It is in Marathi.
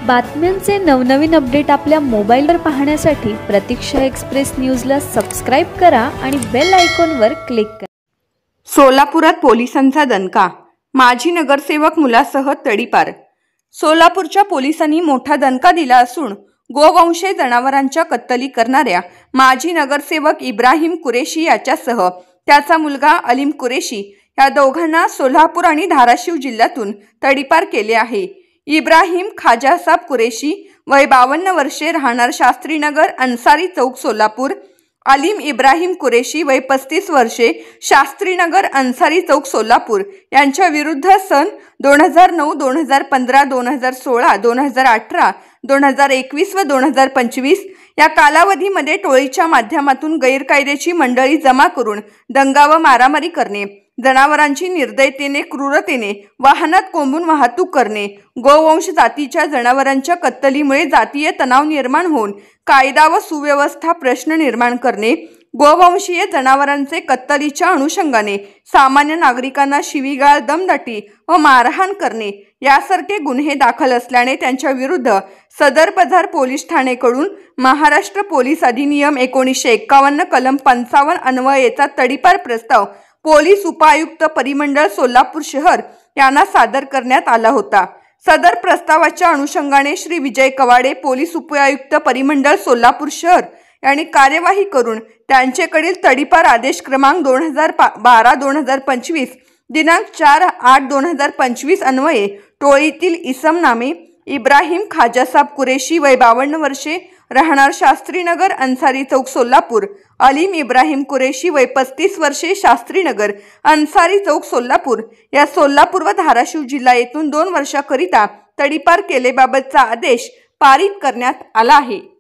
बातम्यांचे नवनवीन अपडेट आपल्या मोबाईलवर पाहण्यासाठी प्रतीक्षा एक्सप्रेस न्यूजला सबस्क्राइब करा आणि बेल आयकॉनवर क्लिक करा। सोलापुरात पोलिसांचा दणका, माजी नगरसेवक मुलासह तडीपार। सोलापूरच्या पोलिसांनी मोठा दणका दिला असून गोवंशीय जनावरांच्या कत्तली करणाऱ्या माजी नगरसेवक इब्राहिम कुरेशी याच्यासह त्याचा मुलगा अलीम कुरेशी या दोघांना सोलापूर आणि धाराशिव जिल्ह्यातून तडीपार केले आहे। इब्राहिम खाजासाब कुरेशी वय 52 वर्षे, राहणार शास्त्रीनगर, अन्सारी चौक, सोलापूर। अलीम इब्राहिम कुरेशी वय 35 वर्षे, शास्त्रीनगर, अन्सारी चौक, सोलापूर यांच्या विरुद्ध सन 2009, 2015, 2016, 2018, 2021 व 2025 या कालावधीमध्ये टोळीच्या माध्यमातून गैरकायदेची मंडळी जमा करून दंगा व मारामारी करणे, जनावरांची निर्दयतेने क्रूरतेने वाहनात कोंबून वाहतूक करणे, गोवंश जातीच्या जनावरांच्या कत्तलीमुळे जातीय तणाव निर्माण होऊन कायदा व सुव्यवस्था प्रश्न निर्माण करणे, गोवंशीय जनावरांचे कत्तलीच्या अनुषंगाने सामान्य नागरिकांना शिवीगाळ, दमदाटी व मारहाण करणे यासारखे गुन्हे दाखल असल्याने त्यांच्या विरुद्ध सदर बाजार पोलीस ठाणेकडून महाराष्ट्र पोलीस अधिनियम 1951 कलम 55 अन्वयेचा तडीपार प्रस्ताव पोलीस उपायुक्त परिमंडळ सोलापूर शहर यांना सादर करण्यात आला होता। सदर प्रस्तावाच्या अनुषंगाने श्री विजय कवाडे, पोलीस उपायुक्त परिमंडळ सोलापूर शहर यांनी कार्यवाही करून त्यांच्याकडील तडीपार आदेश क्रमांक 2012-2025 दिनांक 4/8/2025 अन्वये टोळीतील इसम नामे इब्राहिम खाजासाब कुरेशी वय 52 वर्षे, राहणार शास्त्रीनगर, अन्सारी चौक, सोलापूर। अलीम इब्राहिम कुरेशी वय 35 वर्षे, शास्त्रीनगर, अन्सारी चौक, सोलापूर या सोलापूर व धाराशिव जिल्हा येथून 2 वर्षाकरिता तडीपार केलेबाबतचा आदेश पारित करण्यात आला आहे।